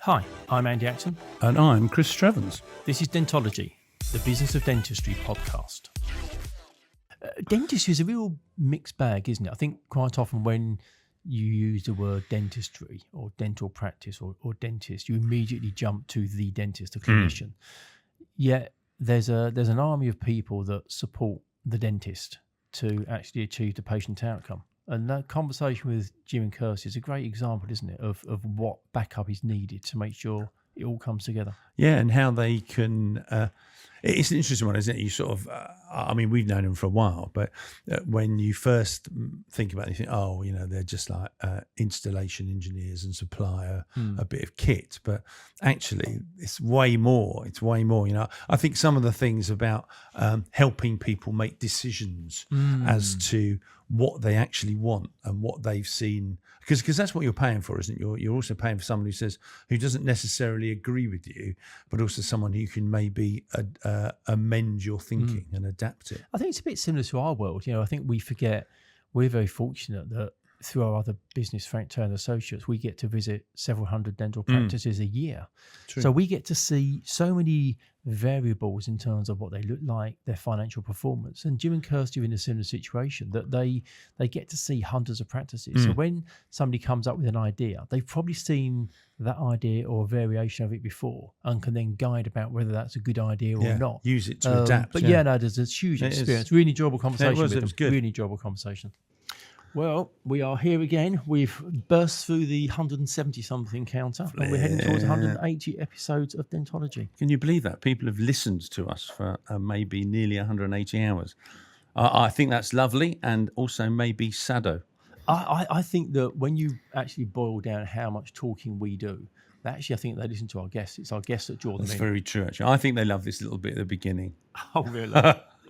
Hi, I'm Andy Acton. And I'm Chris Strevens. This is Dentology, the Business of Dentistry podcast. Dentistry is a real mixed bag, isn't it? I think quite often when you use the word dentistry or dental practice or dentist, you immediately jump to the dentist, the clinician. Yet there's an army of people that support the dentist to actually achieve the patient outcome. And that conversation with Jim and Kirsty is a great example, isn't it, of what backup is needed to make sure it all comes together. Yeah, and how they can... it's an interesting one, isn't it? You sort of... we've known them for a while, but when you first think about it, you think, they're just like installation engineers and supply a bit of kit. But actually, it's way more. It's way more. I think some of the things about helping people make decisions as to what they actually want and what they've seen, because that's what you're paying for, isn't it? You're also paying for someone who doesn't necessarily agree with you, but also someone who can maybe amend your thinking and adapt it. I think it's a bit similar to our world. I think we forget we're very fortunate that through our other business, Frank Turner Associates, we get to visit several hundred dental practices a year. True. So we get to see so many variables in terms of what they look like, their financial performance. And Jim and Kirsty are in a similar situation that they get to see hundreds of practices. So when somebody comes up with an idea, they've probably seen that idea or a variation of it before and can then guide about whether that's a good idea or not. Use it to adapt. But there's a huge experience. Really enjoyable conversation with them. It was good. Really enjoyable conversation. Well, we are here again. We've burst through the 170-something counter, and we're heading towards 180 episodes of Dentology. Can you believe that? People have listened to us for maybe nearly 180 hours. I think that's lovely, and also maybe sado. I think that when you actually boil down how much talking we do, I think they listen to our guests. It's our guests that draw them in. That's very true, actually. I think they love this little bit at the beginning. Oh, really?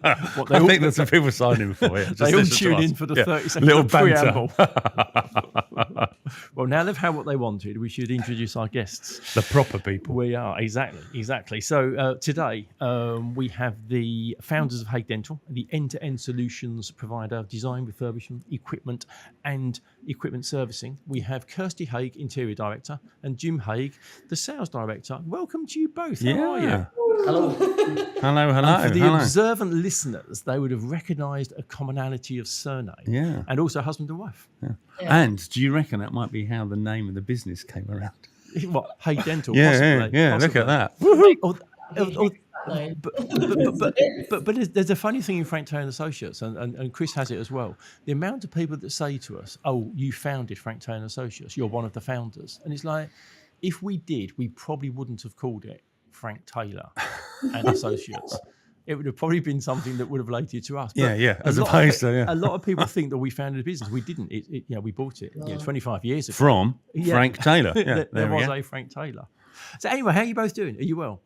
I think that's what people sign in for. Yeah. They all tune in for the 30-second little preamble. Well, now they've had what they wanted. We should introduce our guests. The proper people. We are, exactly. So today we have the founders of Hague Dental, the end-to-end solutions provider of design, refurbishment, equipment and equipment servicing. We have Kirsty Hague, Interior Director, and Jim Hague, the Sales Director. Welcome to you both. How are you? Hello. Hello. And for the observant listeners, they would have recognised a commonality of surname. Yeah. And also husband and wife. Yeah. And do you reckon that might be how the name of the business came around? What? Hague Dental? Yeah, possibly. Look at that. But there's a funny thing in Frank Turner Associates, and Chris has it as well. The amount of people that say to us, "Oh, you founded Frank Turner Associates. You're one of the founders," and it's like, if we did, we probably wouldn't have called it Frank Taylor and Associates. It would have probably been something that would have related to us. But as opposed to a lot of people think that we founded a business. We didn't. We bought it 25 years ago from Frank Taylor. Yeah, there was a Frank Taylor. So anyway, how are you both doing? Are you well?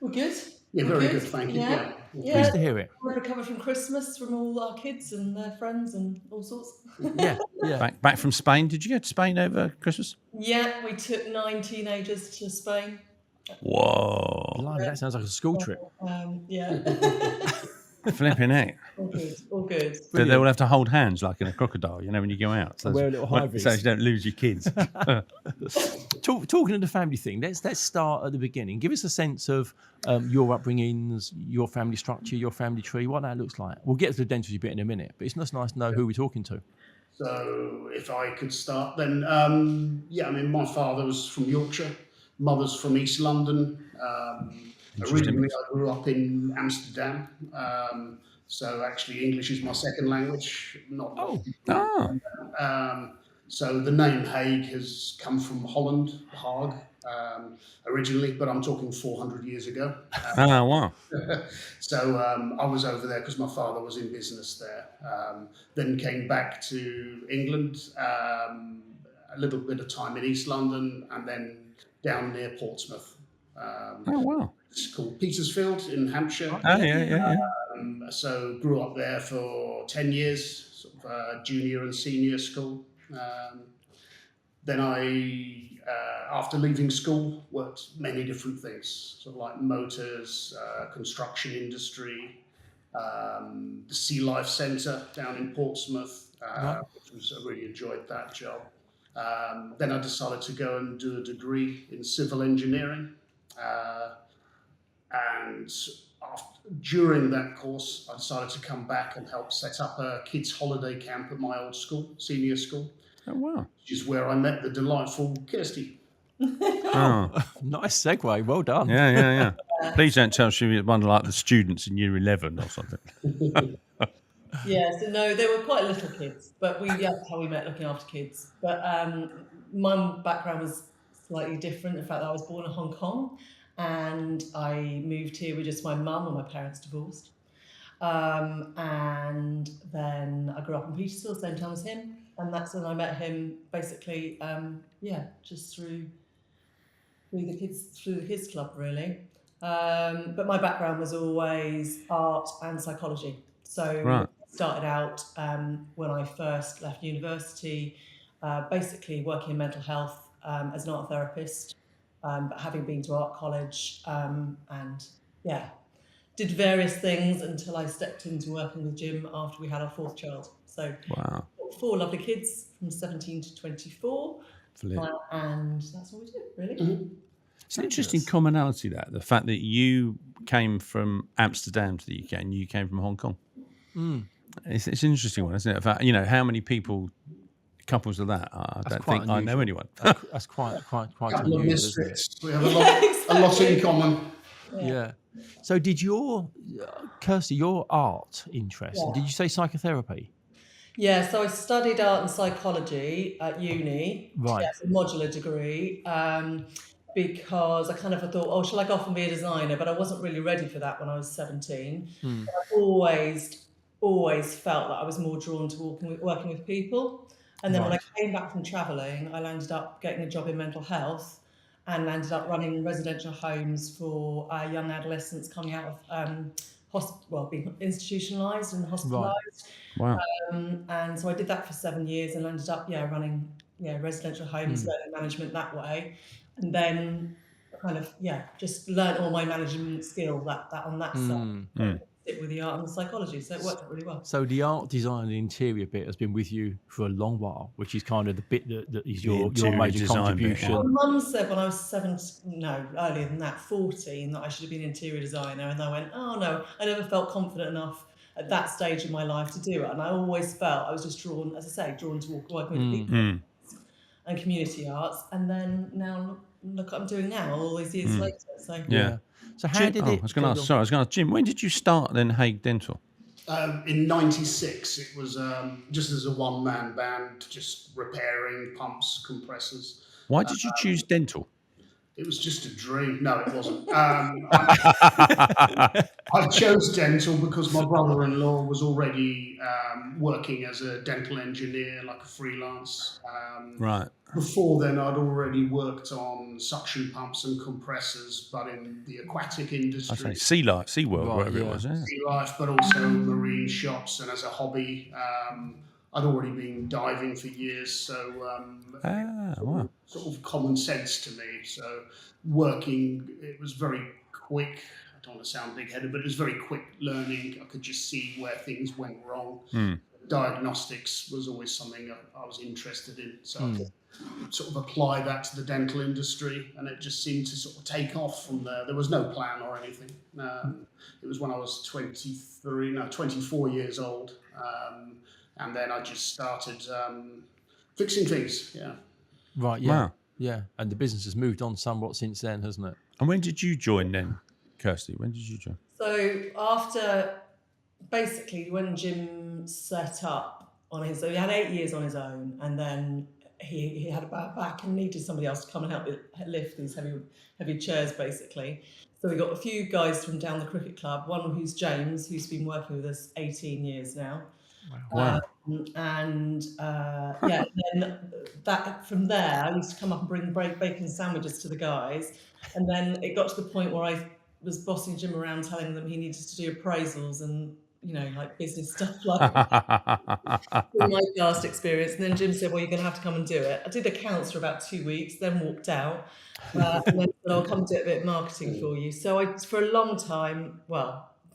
We're good. Yeah, very good. Thank you. Yeah. Pleased to hear it. We're recovered from Christmas from all our kids and their friends and all sorts. Yeah. Back from Spain. Did you go to Spain over Christmas? Yeah, we took 9 teenagers to Spain. Whoa. Blimey, that sounds like a school trip. Flipping heck. All good. But they will have to hold hands like in a crocodile, when you go out. So wear a little high vis. So you don't lose your kids. Talking of the family thing, let's start at the beginning. Give us a sense of your upbringings, your family structure, your family tree, what that looks like. We'll get to the dentistry bit in a minute, but it's just nice to know who we're talking to. So if I could start then, my father was from Yorkshire. Mother's from East London. Originally, I grew up in Amsterdam. So actually, English is my second language. So the name Hague has come from Holland, Hague, originally, but I'm talking 400 years ago. Wow. So I was over there because my father was in business there. Then came back to England, a little bit of time in East London, and then down near Portsmouth. Wow. It's called Petersfield in Hampshire. So grew up there for 10 years, sort of junior and senior school. Then I, after leaving school, worked many different things, sort of like motors, construction industry, the Sea Life Centre down in Portsmouth, which was, I really enjoyed that job. Then I decided to go and do a degree in civil engineering. And during that course, I decided to come back and help set up a kids' holiday camp at my old school, senior school. Oh, wow. Which is where I met the delightful Kirsty. Nice segue. Well done. Yeah. Please don't tell she was one like the students in year 11 or something. Yeah, so no, they were quite little kids, but that's how we met, looking after kids. But my background was slightly different. The fact that I was born in Hong Kong and I moved here with just my mum and my parents divorced. And then I grew up in Petersfield, same time as him. And that's when I met him, basically, just through the kids club, really. But my background was always art and psychology. So Right. started out when I first left university, basically working in mental health as an art therapist, but having been to art college did various things until I stepped into working with Jim after we had our fourth child. So Wow. 4 lovely kids from 17 to 24, and that's what we do, really. Mm-hmm. It's an interesting commonality, the fact that you came from Amsterdam to the UK and you came from Hong Kong. It's an interesting one, isn't it? In fact, how many couples of that? I don't think I know anyone. That's quite Couple of unusual, isn't it? misfits. We have a lot in common. Yeah. So did Kirsty, your art interest, did you say psychotherapy? Yeah, so I studied art and psychology at uni. Right. Yes, a modular degree. Because I kind of thought, shall I go off and be a designer? But I wasn't really ready for that when I was 17. I always felt that I was more drawn to working with people. And then when I came back from travelling, I landed up getting a job in mental health and ended up running residential homes for young adolescents coming out of being institutionalised and hospitalised. Wow. And so I did that for 7 years and ended up running residential homes, learning management that way. And then kind of just learnt all my management skill that on that side. Sit with the art and the psychology, so it worked out really well. So the art design and interior bit has been with you for a long while, which is kind of the bit that is your major contribution. Bit, My mum said when I was earlier than that, 14, that I should have been an interior designer, and I went, oh no, I never felt confident enough at that stage in my life to do it, and I always felt I was just drawn, as I say, drawn to working with people and community arts, and then now look what I'm doing now, all these years later. So So how did it? I was going to ask Jim, when did you start then Hague Dental? In '96, it was just as a one-man band, just repairing pumps, compressors. Why did you choose dental? It was just a dream. No, it wasn't. I chose dental because my brother-in-law was already working as a dental engineer, like a freelance. Right. Before then, I'd already worked on suction pumps and compressors, but in the aquatic industry. I say SeaWorld, whatever it was. Yeah. Sea life, but also marine shops, and as a hobby, I'd already been diving for years, so wow. sort of common sense to me. So working, it was very quick. I don't want to sound big-headed, but it was very quick learning. I could just see where things went wrong. Diagnostics was always something I was interested in, so I could sort of apply that to the dental industry, and it just seemed to sort of take off from there. There was no plan or anything. It was when I was 24 years old, and then I just started fixing things. Yeah. Right. Yeah. Wow. Yeah. And the business has moved on somewhat since then, hasn't it? And when did you join then, Kirsty? When did you join? So after, basically, when Jim set up on his, so he had 8 years on his own, and then he had a bad back and needed somebody else to come and help lift these heavy chairs, basically. So we got a few guys from down the cricket club. One who's James, who's been working with us 18 years now. Wow. Then that from there, I used to come up and bring bacon sandwiches to the guys, and then it got to the point where I was bossing Jim around, telling them he needed to do appraisals and like business stuff like my past experience. And then Jim said, well, you're going to have to come and do it. I did accounts for about 2 weeks, then walked out, and then said, I'll come do a bit of marketing for you. So for a long time,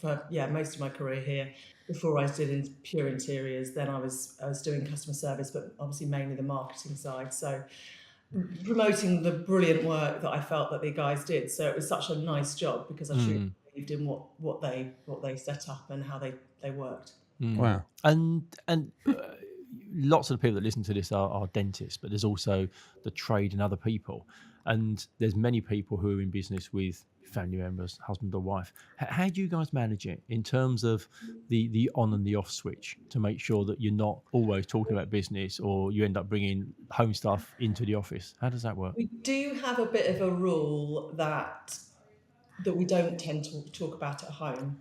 most of my career here. Before I did in pure interiors, then I was doing customer service, but obviously mainly the marketing side. So promoting the brilliant work that I felt that the guys did. So it was such a nice job because I truly believed in what they set up and how they worked. Wow. And lots of the people that listen to this are dentists, but there's also the trade and other people. And there's many people who are in business with family members, husband or wife. How do you guys manage it in terms of the on and the off switch to make sure that you're not always talking about business, or you end up bringing home stuff into the office? How does that work? We do have a bit of a rule that we don't tend to talk about at home,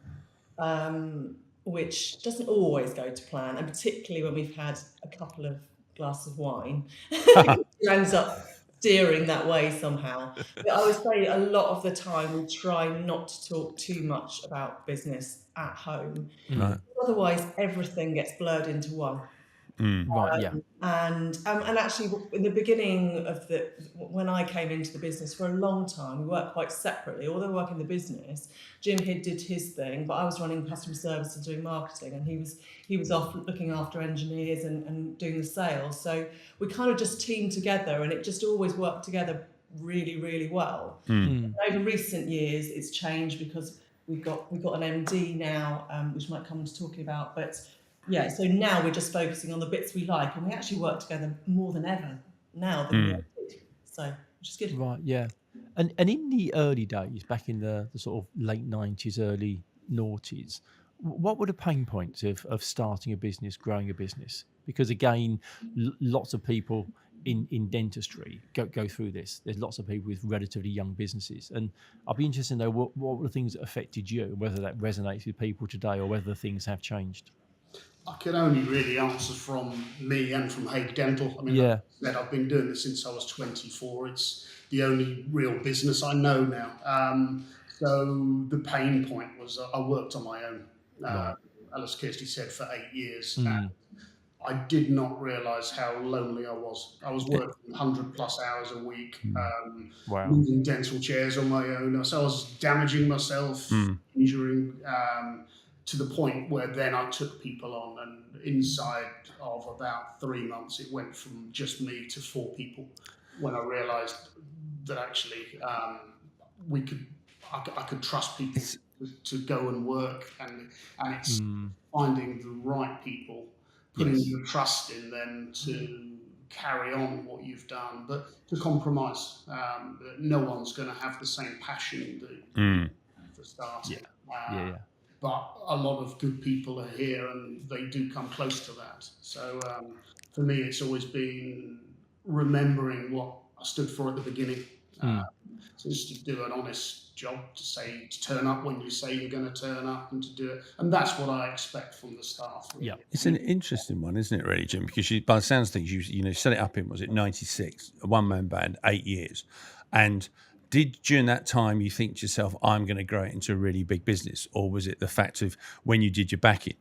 which doesn't always go to plan, and particularly when we've had a couple of glasses of wine, it ends up steering that way somehow. But I would say a lot of the time we try not to talk too much about business at home. Right. Otherwise, everything gets blurred into one. Right, yeah. And actually, in the beginning of when I came into the business, for a long time, we worked quite separately. Although working in the business, Jim Hague did his thing, but I was running customer service and doing marketing, and he was off looking after engineers and doing the sales. So we kind of just teamed together, and it just always worked together really, really well. Over recent years, it's changed because we've got an MD now, which might come to talking about, but. Yeah, so now we're just focusing on the bits we like, and we actually work together more than ever now than we ever did. So, which is good. Right, yeah. And in the early days, back in the sort of late 90s, early noughties, what were the pain points of starting a business, growing a business? Because again, lots of people in dentistry go through this. There's lots of people with relatively young businesses, and I'd be interested to know what were the things that affected you, whether that resonates with people today or whether things have changed. I can only really answer from me and from Hague Dental. I mean, like I said, I've been doing this since I was 24. It's the only real business I know now. So the pain point was I worked on my own, as Kirsty said, for 8 years. And I did not realise how lonely I was. I was working 100+ hours a week, moving dental chairs on my own. So I was damaging myself, injuring, to the point where then I took people on, and inside of about 3 months, it went from just me to 4 people. When I realised that actually I could trust people to go and work, and it's finding the right people, putting your trust in them to carry on what you've done, but to compromise. No one's going to have the same passion that for starting. But a lot of good people are here, and they do come close to that. So for me, it's always been remembering what I stood for at the beginning. So just to do an honest job, to turn up when you say you're going to turn up, and to do it. And that's what I expect from the staff. Really. Yeah, it's an interesting one, isn't it, really, Jim? Because by the sounds of things, you set it up in, was it 96, a one-man band, 8 years. And did during that time you think to yourself, I'm going to grow it into a really big business? Or was it the fact of when you did your backing,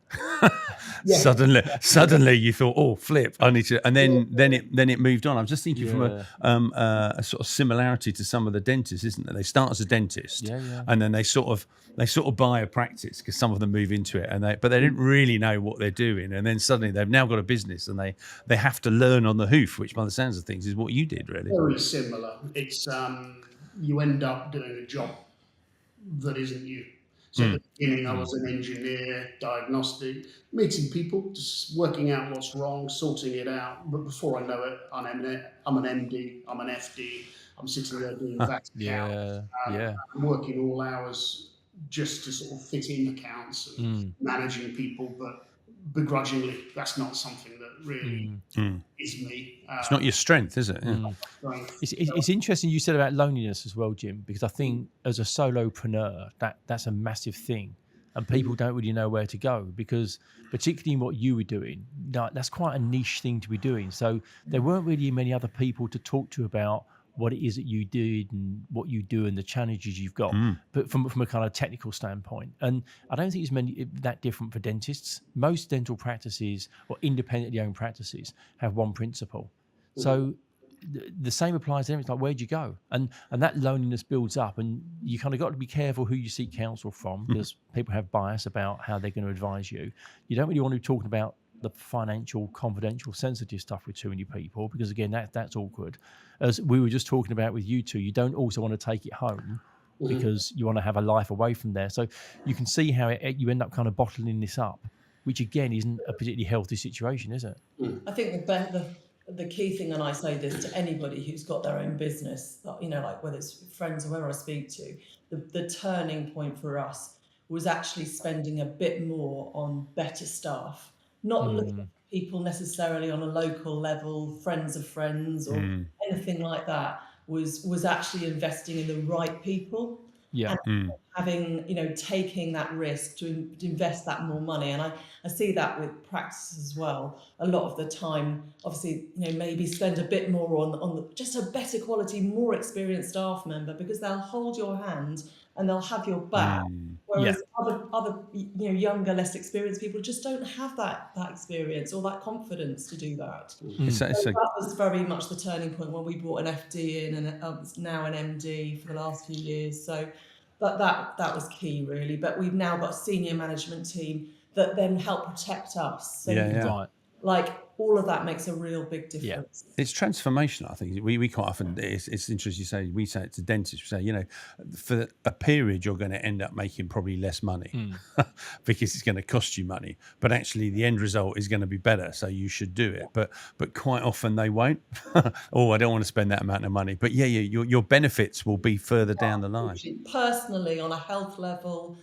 suddenly you thought, oh, flip, I need to, and then it moved on. I'm just thinking from a sort of similarity to some of the dentists, isn't it? They start as a dentist, and then they sort of buy a practice, because some of them move into it, but they didn't really know what they're doing, and then suddenly they've now got a business, and they have to learn on the hoof, which by the sounds of things is what you did, really. Very similar. It's you end up doing a job that isn't you. So at the beginning, I was an engineer, diagnostic, meeting people, just working out what's wrong, sorting it out. But before I know it, I'm an MD, I'm an FD, I'm sitting there doing VAT accounts. I'm working all hours just to sort of fit in accounts and managing people, but begrudgingly, that's not something that really is me. It's not your strength, is it? It's interesting you said about loneliness as well, Jim, because I think as a solopreneur, that's a massive thing, and people don't really know where to go, because particularly in what you were doing, that's quite a niche thing to be doing. So there weren't really many other people to talk to about what it is that you did and what you do and the challenges you've got, but from a kind of technical standpoint. And I don't think it's that different for dentists. Most dental practices or independently owned practices have one principle. So the same applies to them. It's like, where'd you go? And that loneliness builds up, and you kind of got to be careful who you seek counsel from, because people have bias about how they're going to advise you. You don't really want to be talking about the financial, confidential, sensitive stuff with too many people, because again, that's awkward. As we were just talking about with you two, you don't also want to take it home because you want to have a life away from there. So you can see how you end up kind of bottling this up, which again isn't a particularly healthy situation, is it? I think the key thing, and I say this to anybody who's got their own business, you know, like whether it's friends or whoever I speak to, the turning point for us was actually spending a bit more on better staff, not looking at people necessarily on a local level, friends of friends or anything like that, was actually investing in the right people. Yeah. And having, you know, taking that risk to invest that more money. And I see that with practice as well. A lot of the time, obviously, you know, maybe spend a bit more on just a better quality, more experienced staff member, because they'll hold your hand and they'll have your back. Whereas other you know, younger, less experienced people just don't have that experience or that confidence to do that. So that was very much the turning point when we brought an FD in, and now an MD for the last few years. So that was key, really. But we've now got a senior management team that then help protect us. So Right. like all of that makes a real big difference. It's transformational. I think we quite often, it's interesting you say, we say it to dentists, we say, you know, for a period you're going to end up making probably less money because it's going to cost you money, but actually the end result is going to be better, so you should do it. But quite often they won't. Oh, I don't want to spend that amount of money. But your benefits will be further down the line. Personally, on a health level,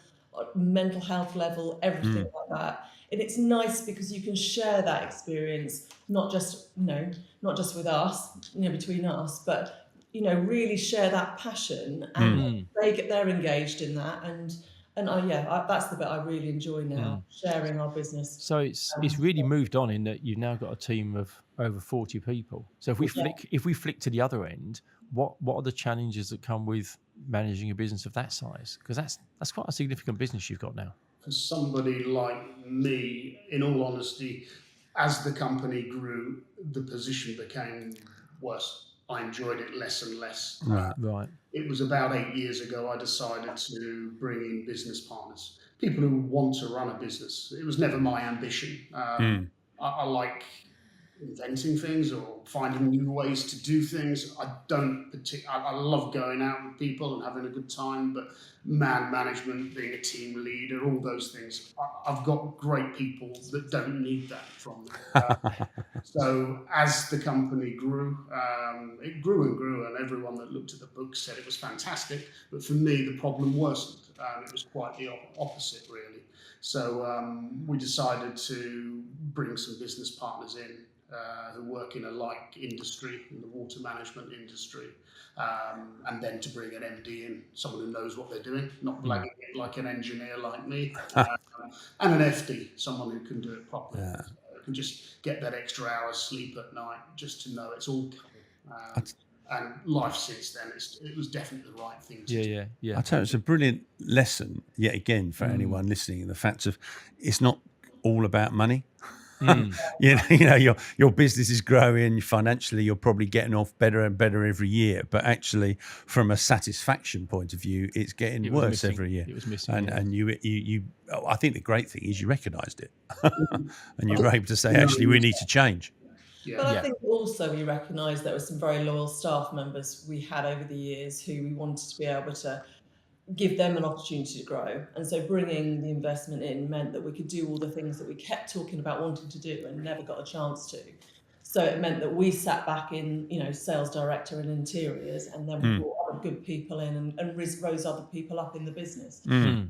mental health level, everything like that. And it's nice because you can share that experience, not just with us, you know, between us, but, you know, really share that passion, and they're engaged in that. And that's the bit I really enjoy now, sharing our business. So it's really moved on in that you've now got a team of over 40 people. So if we flick to the other end, what are the challenges that come with managing a business of that size? Because that's quite a significant business you've got now. For somebody like me, in all honesty, as the company grew, the position became worse. I enjoyed it less and less. Right. It was about 8 years ago I decided to bring in business partners, people who want to run a business. It was never my ambition. I like inventing things or finding new ways to do things. I love going out with people and having a good time, but management, being a team leader, all those things, I've got great people that don't need that from me. So as the company grew, it grew and grew, and everyone that looked at the book said it was fantastic. But for me, the problem worsened. It was quite the opposite, really. So we decided to bring some business partners in who work in a like industry, in the water management industry, and then to bring an MD in, someone who knows what they're doing, not blagging it like an engineer like me, and an FD, someone who can do it properly, can just get that extra hour's sleep at night, just to know it's all covered. And life since then, it was definitely the right thing to do. Yeah. I tell you, it's a brilliant lesson, yet again, for anyone listening, the fact of it's not all about money. You know, your business is growing financially. You're probably getting off better and better every year. But actually, from a satisfaction point of view, it's getting worse every year. It was missing. And you, I think the great thing is you recognised it, and you were able to say, actually, we need to change. But I think also we recognised there were some very loyal staff members we had over the years who we wanted to be able to give them an opportunity to grow. And so bringing the investment in meant that we could do all the things that we kept talking about wanting to do and never got a chance to. So it meant that we sat back in, you know, sales director and interiors, and then we brought other good people in and rose other people up in the business,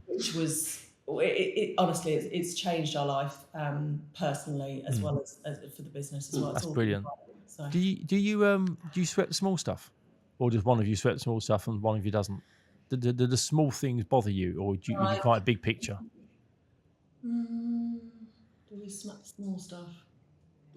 which was, honestly, it's changed our life personally as well as for the business as well. That's brilliant. So. Do you sweat the small stuff, or does one of you sweat the small stuff and one of you doesn't? Do the small things bother you, or do you quite a big picture? Do we sweat the small stuff?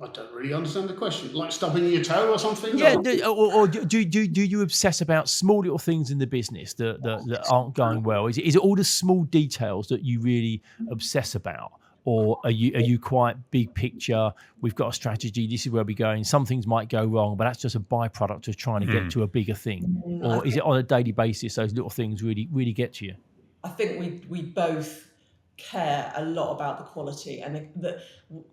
I don't really understand the question. Like stubbing your toe or something? Yeah, or do you obsess about small little things in the business that aren't going well? Is it all the small details that you really obsess about? or are you quite big picture? We've got a strategy. This is where we're going. Some things might go wrong, but that's just a byproduct of trying to get to a bigger thing. Or is it on a daily basis? Those little things really get to you. I think we both care a lot about the quality, and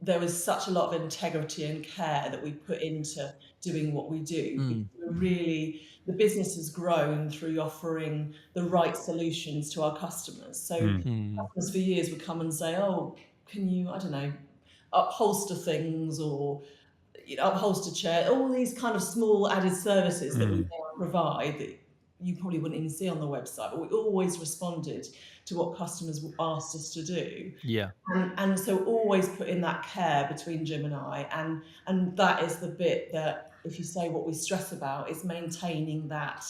there is such a lot of integrity and care that we put into doing what we do. Really, the business has grown through offering the right solutions to our customers. So customers for years would come and say, "Oh, can you, I don't know, upholster things, or upholster chair," all these kind of small added services that we now provide that you probably wouldn't even see on the website, but we always responded to what customers asked us to do. Yeah. And so always put in that care between Jim and I, and that is the bit that, if you say what we stress about, is maintaining that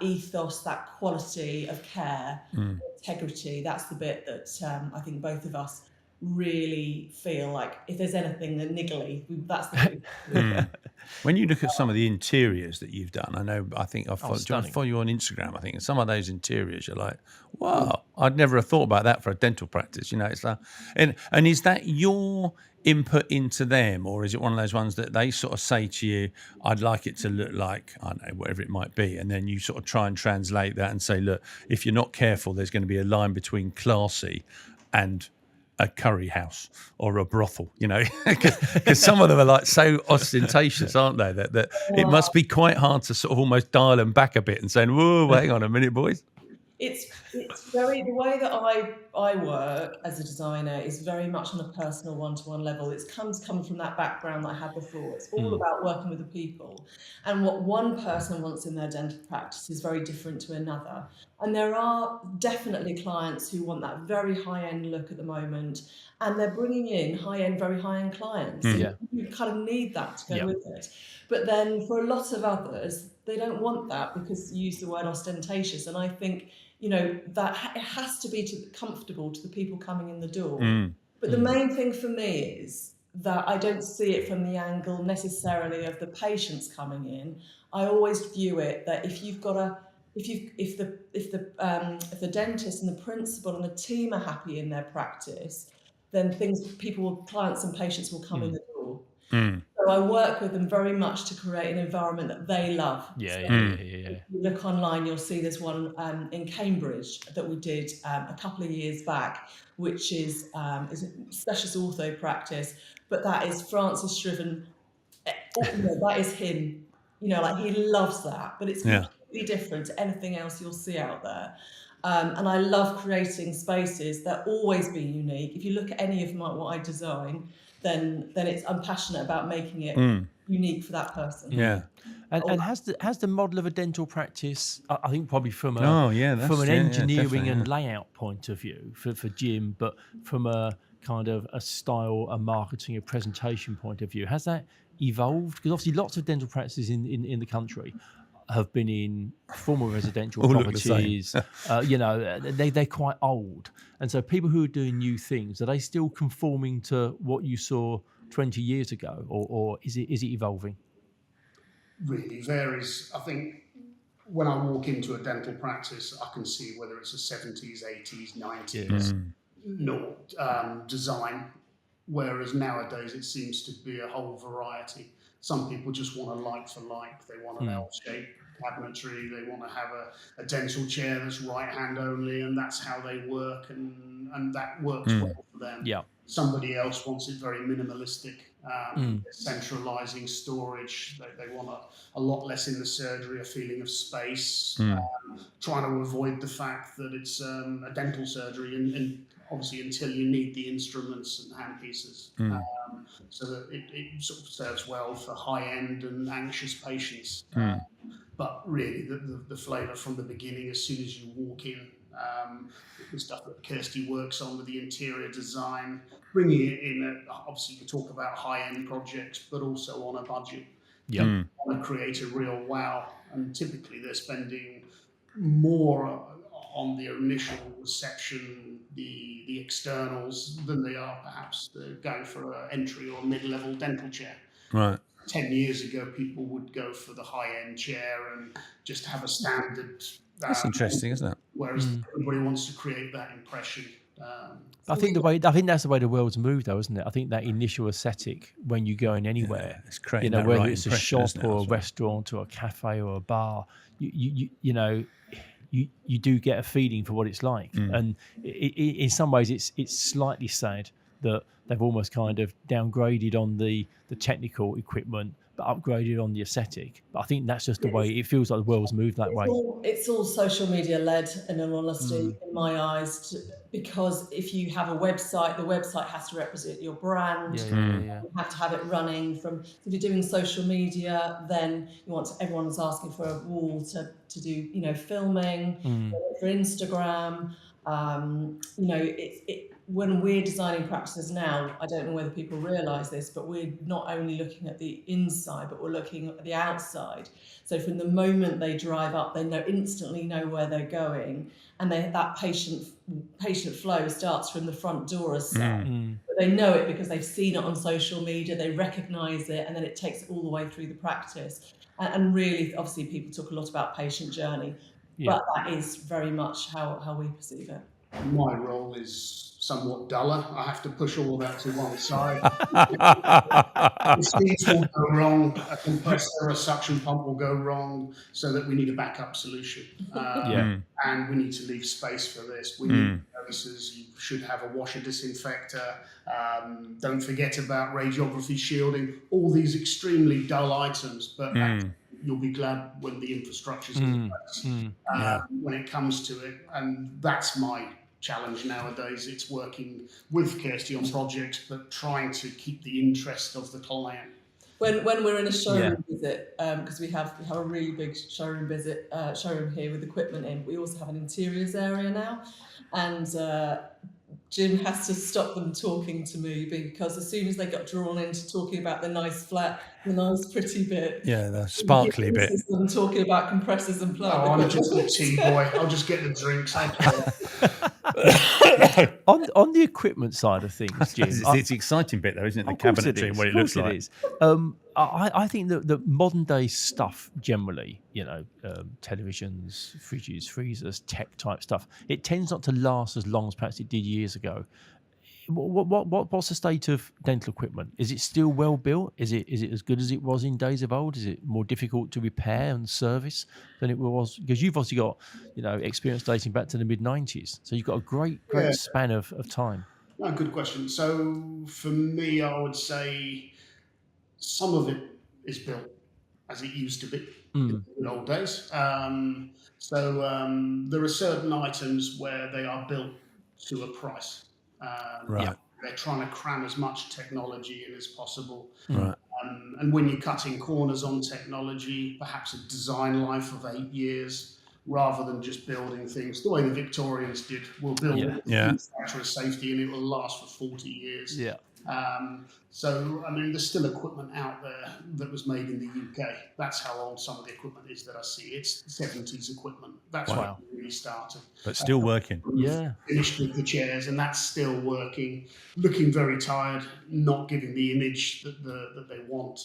ethos, that quality of care, integrity. That's the bit that I think both of us really feel like, if there's anything that niggly, that's the bit. When you look at some of the interiors that you've done, I think I follow you on Instagram, I think, and some of those interiors, you're like, wow, I'd never have thought about that for a dental practice. It's like, and is that your input into them, or is it one of those ones that they sort of say to you, I'd like it to look like, I don't know, whatever it might be, and then you sort of try and translate that and say, look, if you're not careful, there's going to be a line between classy and a curry house or a brothel, because some of them are like so ostentatious, aren't they? That it must be quite hard to sort of almost dial them back a bit and saying, whoa, hang on a minute, boys. It's very, the way that I work as a designer is very much on a personal one-to-one level. It's come from that background that I had before. It's all about working with the people, and what one person wants in their dental practice is very different to another. And there are definitely clients who want that very high-end look at the moment, and they're bringing in very high-end clients. So you kind of need that to go with it. But then for a lot of others, they don't want that, because you use the word ostentatious, and I think, that it has to be comfortable to the people coming in the door. But the main thing for me is that I don't see it from the angle necessarily of the patients coming in. I always view it that if the dentist and the principal and the team are happy in their practice, then clients and patients will come in the door. So I work with them very much to create an environment that they love. If you look online, you'll see there's one in Cambridge that we did a couple of years back, which is a specialist ortho practice, but that is Francis Shriven. That is him. He loves that, but it's completely different to anything else you'll see out there. And I love creating spaces that always be unique. If you look at any of what I design, then I'm passionate about making it unique for that person. Yeah. And has the model of a dental practice, I think probably from an engineering and layout point of view for Jim, but from a kind of a style, a marketing, a presentation point of view, has that evolved? Because obviously lots of dental practices in the country have been in former residential properties. They're quite old, and so people who are doing new things, are they still conforming to what you saw 20 years ago, or is it evolving? Really varies. I think when I walk into a dental practice, I can see whether it's a 70s, 80s, 90s design, whereas nowadays it seems to be a whole variety. Some people just want a like for like. They want an L-shaped cabinetry. They want to have a dental chair that's right hand only, and that's how they work, and that works well for them. Yeah. Somebody else wants it very minimalistic, centralizing storage. They want a lot less in the surgery, a feeling of space, trying to avoid the fact that it's a dental surgery, and obviously until you need the instruments and handpieces. So that it sort of serves well for high-end and anxious patients. But really, the flavour from the beginning, as soon as you walk in, the stuff that Kirsty works on with the interior design, bringing it in, obviously you talk about high-end projects, but also on a budget. Yeah. Want to create a real wow, and typically they're spending more on the initial reception, the externals, than they are perhaps going for an entry or mid-level dental chair. Right. 10 years ago, people would go for the high-end chair and just have a standard. That's interesting, isn't it? Whereas everybody wants to create that impression. I think that's the way the world's moved, though, isn't it? I think that initial aesthetic when you're going anywhere, it's creating that whether right it's a impression, shop isn't it, or a as well? restaurant or a cafe or a bar, you do get a feeling for what it's like, and in some ways it's slightly sad that they've almost kind of downgraded on the technical equipment but upgraded on the aesthetic. But I think that's just the way it feels like the world's moved that way. It's all social media led, in all honesty, in my eyes, because if you have a website, the website has to represent your brand. Yeah. You have to have it running if you're doing social media, then everyone's asking for a wall to do, filming for Instagram. When we're designing practices now, I don't know whether people realise this, but we're not only looking at the inside, but we're looking at the outside. So from the moment they drive up, they instantly know where they're going, and that patient flow starts from the front door as such. But they know it because they've seen it on social media, they recognise it, and then it takes it all the way through the practice. And really, obviously, people talk a lot about patient journey, but that is very much how we perceive it. My role is somewhat duller. I have to push all of that to one side. Things will go wrong. A compressor or a suction pump will go wrong, so that we need a backup solution. And we need to leave space for this. We need services. You should have a washer disinfector. Don't forget about radiography shielding. All these extremely dull items, but you'll be glad when the infrastructure's in place when it comes to it. And that's my challenge nowadays. It's working with Kirsty on projects, but trying to keep the interest of the client. When we're in a showroom visit, because we have a really big showroom here with equipment in, we also have an interiors area now, and Jim has to stop them talking to me, because as soon as they got drawn into talking about the nice flat, the nice pretty bit, the sparkly bit, them talking about compressors and plugs. I'm just a tea boy. I'll just get the drinks. On the equipment side of things, Jim, it's the exciting bit, though, isn't it? The cabinetry and what it looks like. I think that the modern day stuff generally, televisions, fridges, freezers, tech type stuff, it tends not to last as long as perhaps it did years ago. What's the state of dental equipment? Is it still well built? Is it as good as it was in days of old? Is it more difficult to repair and service than it was? Because you've obviously got experience dating back to the mid-90s, so you've got a great span of time. No, good question. So for me, I would say some of it is built as it used to be in the old days. There are certain items where they are built to a price. They're trying to cram as much technology in as possible. And when you're cutting corners on technology, perhaps a design life of 8 years, rather than just building things the way the Victorians did. We'll build it with factor of safety, and it will last for 40 years. There's still equipment out there that was made in the UK. That's how old some of the equipment is that I see. It's 70s equipment. That's when it really started. But still working. Finished with the chairs, and that's still working. Looking very tired, not giving the image that they want.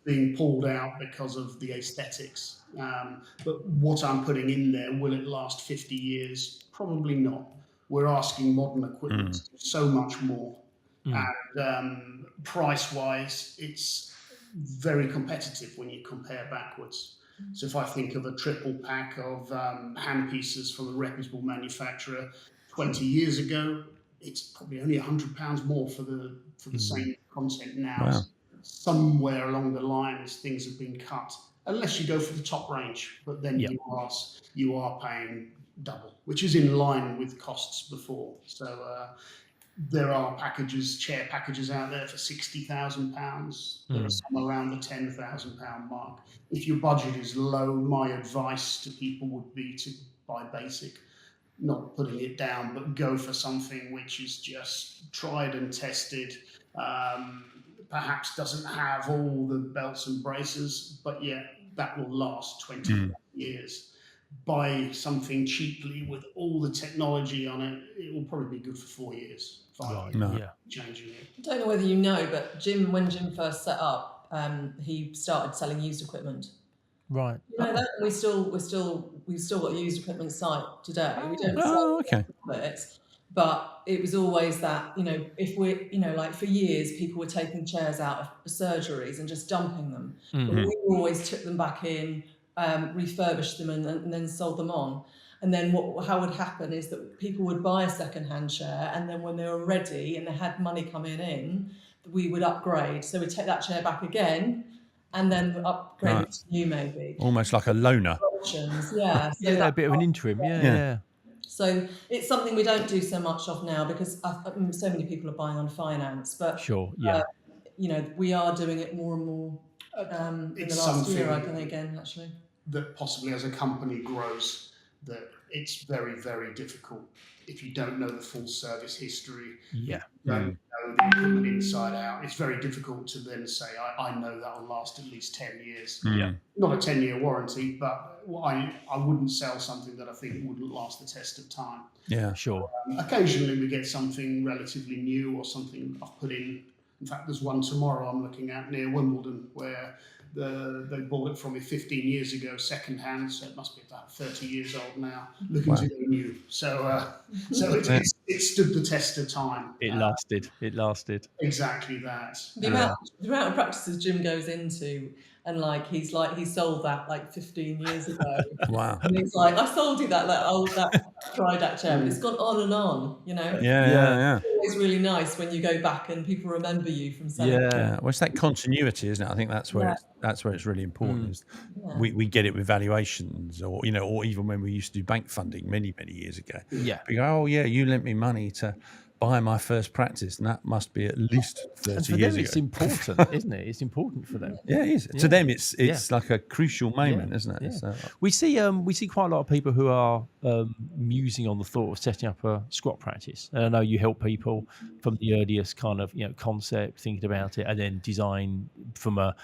Being pulled out because of the aesthetics. But what I'm putting in there, will it last 50 years? Probably not. We're asking modern equipment to do so much more. And price-wise, it's very competitive when you compare backwards. So if I think of a triple pack of handpieces from a reputable manufacturer 20 years ago, it's probably only £100 more for the same content now. Somewhere along the lines, things have been cut, unless you go for the top range. But then you are paying double, which is in line with costs before. So there are chair packages out there for £60,000. There are some around the £10,000 mark. If your budget is low, my advice to people would be to buy basic, not putting it down, but go for something which is just tried and tested. Perhaps doesn't have all the belts and braces, but that will last 20 years. Buy something cheaply with all the technology on it. It will probably be good for 4 years. 5 years. Changing it. I don't know whether you know, but when Jim first set up, he started selling used equipment. Right. You know that? We've still got a used equipment site today. We don't sell it, But it was always that, if we're, like for years, people were taking chairs out of surgeries and just dumping them. But we always took them back in, refurbished them and then sold them on. And then how would happen is that people would buy a second-hand chair, and then when they were ready and they had money coming in, we would upgrade. So we'd take that chair back again and then upgrade it to new, maybe. Almost like a loaner. Options, yeah. So a bit of an interim, yeah. So it's something we don't do so much of now because so many people are buying on finance. But sure, yeah. We are doing it more and more in the last year, I think, again, actually. That possibly as a company grows, that it's very, very difficult if you don't know the full service history. Yeah. Don't know the equipment inside out. It's very difficult to then say, I know that will last at least 10 years. Yeah. Not a 10-year warranty, but I wouldn't sell something that I think wouldn't last the test of time. Yeah, sure. Occasionally we get something relatively new or something I've put in. In fact, there's one tomorrow I'm looking at near Wimbledon where they bought it from me 15 years ago, second hand, so it must be about 30 years old now, looking to go new. So it stood the test of time. It lasted. Exactly that. The amount of practices Jim goes into, and he sold that 15 years ago. Wow. And he's like, I sold you that Tridac chair, but it's gone on and on, Yeah. It's always really nice when you go back and people remember you from selling. Yeah. Well, it's that continuity, isn't it? I think that's where it's really important. Is we get it with valuations, or even when we used to do bank funding many years ago. Yeah. We go, oh yeah, you lent me money to buy my first practice, and that must be at least 30 and for years them, ago. it's important, isn't it? It's important for them. Yeah, it is. Yeah. To them, it's like a crucial moment, isn't it? Yeah. So, We see quite a lot of people who are musing on the thought of setting up a squat practice. And I know you help people from the earliest kind of concept, thinking about it, and then design from an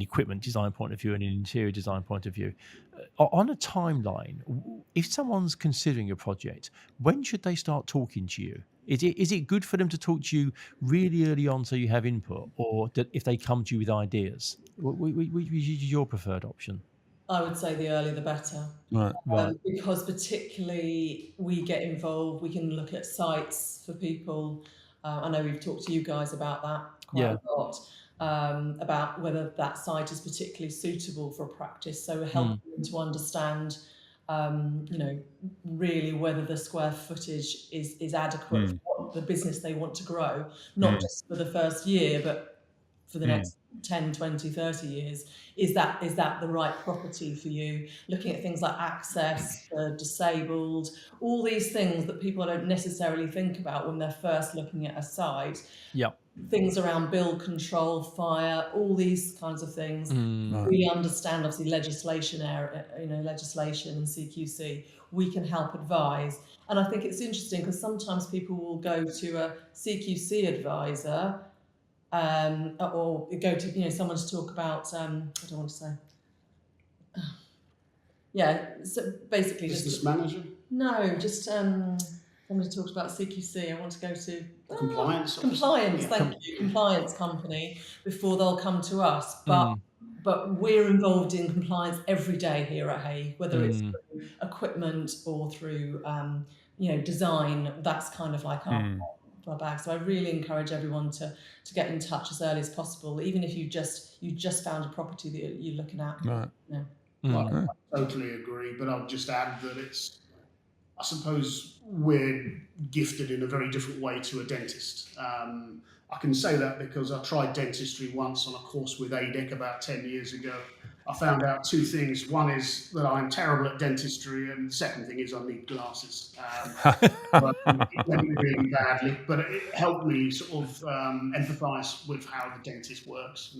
equipment design point of view and an interior design point of view. On a timeline, if someone's considering a project, when should they start talking to you? Is it good for them to talk to you really early on so you have input, or that if they come to you with ideas? Which is your preferred option? I would say the earlier the better. right. Because particularly we get involved, we can look at sites for people. I know we've talked to you guys about that quite a lot, about whether that site is particularly suitable for a practice. So we're helping them to understand, really whether the square footage is adequate for what the business they want to grow, not just for the first year, but for the next 10, 20, 30 years. Is that the right property for you? Looking at things like access for disabled, all these things that people don't necessarily think about when they're first looking at a site. Yeah. Things around build control, fire, all these kinds of things. We understand, obviously, legislation and CQC. We can help advise. And I think it's interesting because sometimes people will go to a CQC advisor or go to someone to talk about I don't want to say so basically Business manager? No, just somebody talks about CQC. I want to go to compliance. Thank you, compliance company before they'll come to us. But we're involved in compliance every day here at Hague, whether it's through equipment or through design. That's kind of like our bag. So I really encourage everyone to get in touch as early as possible, even if you just found a property that you're looking at. Right. I totally agree, but I'll just add that I suppose we're gifted in a very different way to a dentist. I can say that because I tried dentistry once on a course with ADEC about 10 years ago. I found out two things. One is that I'm terrible at dentistry, and the second thing is I need glasses. But it went really badly, but it helped me sort of empathise with how the dentist works.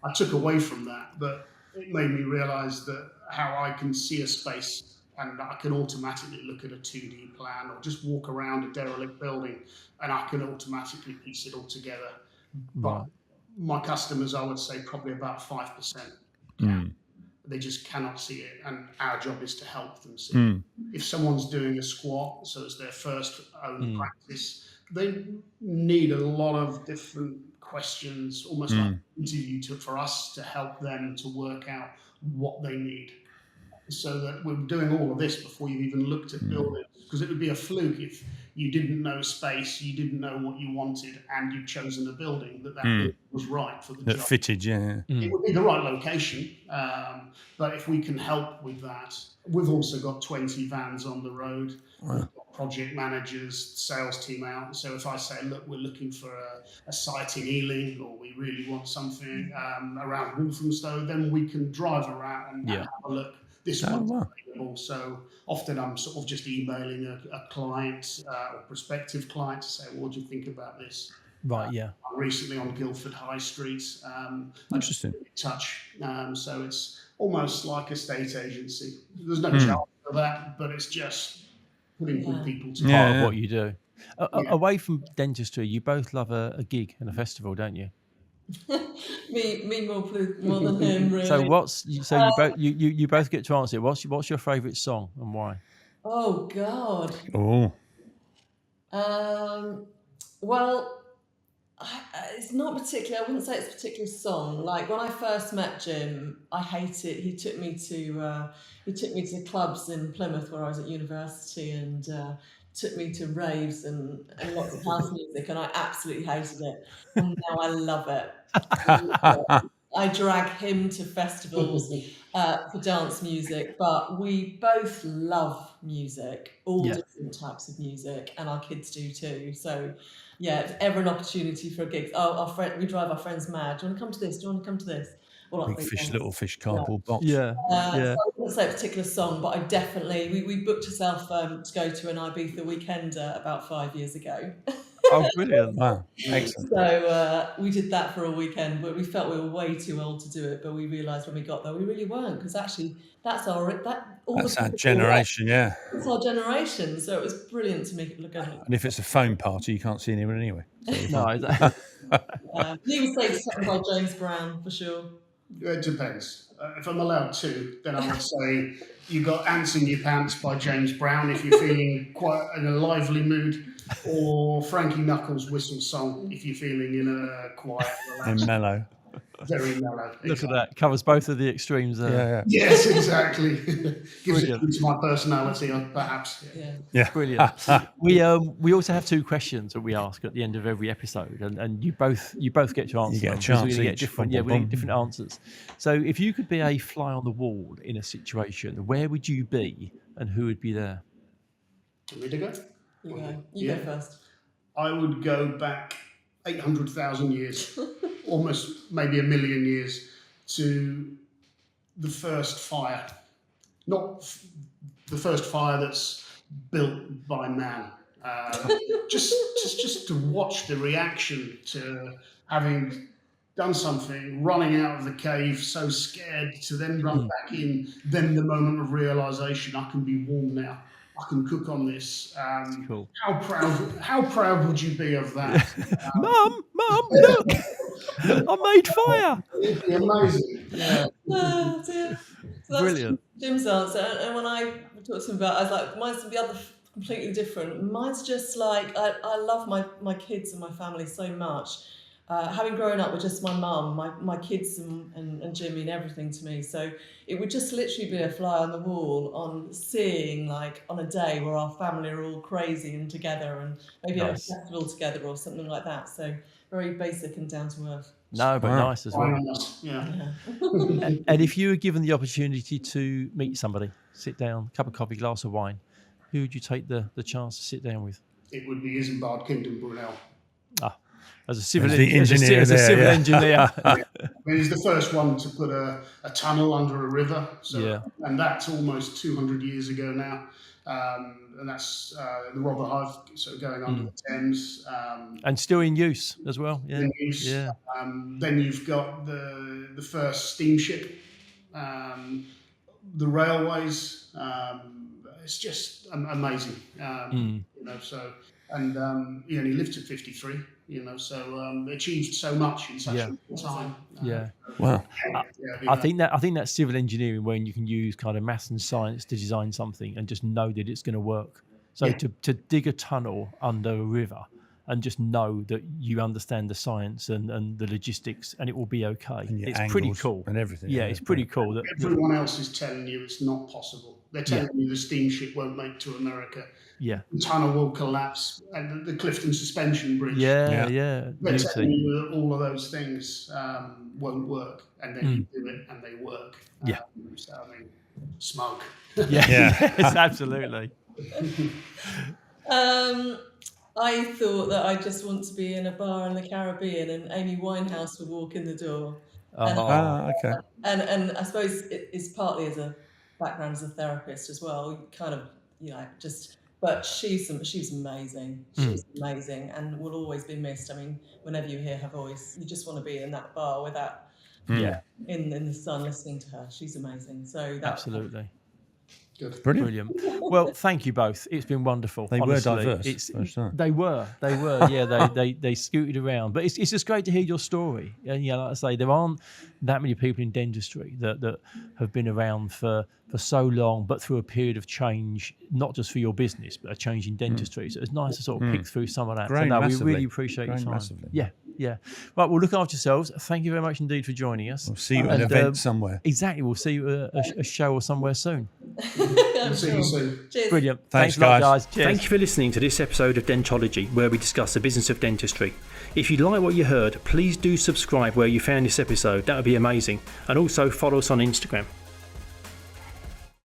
I took away from that, but it made me realise that how I can see a space and I can automatically look at a 2D plan or just walk around a derelict building and I can automatically piece it all together. But my customers, I would say probably about 5%. They just cannot see it, and our job is to help them see it. If someone's doing a squat, so it's their first own practice, they need a lot of different questions, almost like an interview for us to help them to work out what they need. So that we're doing all of this before you've even looked at buildings, because it would be a fluke you didn't know space, you didn't know what you wanted, and you've chosen a building that building was right for the That job. fitted, yeah. It would be the right location, but if we can help with that, we've also got 20 vans on the road. We've got project managers, sales team out. So if I say, look, we're looking for a site in Ealing, or we really want something around Walthamstow, then we can drive around and have a look. This one's available. So often I'm sort of just emailing a client or prospective client to say, what do you think about this? Right, yeah. Recently on Guildford High Street. Interesting. Touch. So it's almost like a state agency. There's no charge for that, but it's just putting good people together. Part of what you do. Away from dentistry, you both love a gig and a festival, don't you? me more than him, really. So you both get to answer it. What's your favourite song and why? Oh God. Oh. Well, it's not particularly. I wouldn't say it's a particular song. Like when I first met Jim, I hated. He took me to clubs in Plymouth where I was at university, and took me to raves and lots of house music, and I absolutely hated it. And now I love it. I drag him to festivals for dance music, but we both love music, all different types of music, and our kids do too. So, yeah, if ever an opportunity for a gig, we drive our friends mad. Do you want to come to this? Do you want to come to this? Little fish cardboard box. So I wouldn't say a particular song, but I definitely we booked ourselves to go to an Ibiza weekender about 5 years ago. Oh, brilliant! Wow, excellent. So we did that for a weekend, but we felt we were way too old to do it. But we realised when we got there, we really weren't, because actually that's our generation, yeah. It's our generation, so it was brilliant to make it look good. And if it's a phone party, you can't see anyone anyway. So no, exactly. You would say something by James Brown for sure. It depends. If I'm allowed to, then I would say you got Ants in Your Pants by James Brown if you're feeling quite in a lively mood, or Frankie Knuckles' Whistle Song if you're feeling in a quiet, relaxed, and mellow. Very mellow. Look at that. Covers both of the extremes there. Yes, exactly. Gives it to my personality, perhaps. Yeah. Brilliant. We also have two questions that we ask at the end of every episode, and you both get to answer. You get them, a chance. we get different. We need different answers. So, if you could be a fly on the wall in a situation, where would you be, and who would be there? Want me to go? You go first. I would go back 800,000 years, almost maybe 1 million years, to the first fire. Not the first fire that's built by man. Just to watch the reaction to having done something, running out of the cave, so scared, to then run back in, then the moment of realization, I can be warm now. I can cook on this. Cool. How proud would you be of that? Mum, look! I made fire. It'd be amazing. Yeah. So that's Brilliant. Jim's answer. And when I talked to him about it, I was like, mine's the other completely different. Mine's just like, I love my kids and my family so much. Having grown up with just my mum, my kids and Jimmy and everything to me. So it would just literally be a fly on the wall on seeing, like, on a day where our family are all crazy and together, and maybe at a festival together or something like that. So very basic and down to earth. No, but nice as well. Yeah. And if you were given the opportunity to meet somebody, sit down, cup of coffee, glass of wine, who would you take the chance to sit down with? It would be Isambard Kingdom Brunel. As a civil engineer. I mean, he's the first one to put a tunnel under a river. And that's almost 200 years ago now. And that's the Robber Hive, so going under the Thames. And still in use as well. Yeah. In use. Yeah. Then you've got the first steamship, the railways. It's just amazing. And he only lived to 53. So achieved so much in such a short time. Wow. I think that's civil engineering, when you can use kind of maths and science to design something and just know that it's going to work. So to dig a tunnel under a river and just know that you understand the science and the logistics and it will be okay. It's pretty cool. And everything. Yeah, it's pretty cool. Everyone else is telling you it's not possible. They're telling you the steamship won't make to America. Yeah. The tunnel will collapse, and the Clifton Suspension Bridge. Yeah. They're telling you that all of those things won't work, and then you do it, and they work. Yeah. So, I mean, smug. Yes, absolutely. I thought that I just want to be in a bar in the Caribbean and Amy Winehouse would walk in the door. Okay. And I suppose it's partly as a background as a therapist as well, kind of, but she's amazing. She's amazing and will always be missed. I mean, whenever you hear her voice, you just want to be in that bar with that, in the sun listening to her. She's amazing. So absolutely. Good. Brilliant. Well, thank you both. It's been wonderful. They honestly. were diverse. They were. Yeah, they scooted around. But it's just great to hear your story. And like I say, there aren't that many people in dentistry that have been around for so long, but through a period of change, not just for your business, but a change in dentistry. So it's nice to sort of pick through some of that. Grown so, we massively. really appreciate your time. Massively. Yeah. Right, well, look after yourselves. Thank you very much indeed for joining us. We'll see you at an event somewhere. Exactly. We'll see you at a show or somewhere soon. See you soon. Cheers. Brilliant. Thanks, a lot, guys. Cheers. Thank you for listening to this episode of Dentology, where we discuss the business of dentistry. If you like what you heard, please do subscribe where you found this episode. That would be amazing. And also follow us on Instagram.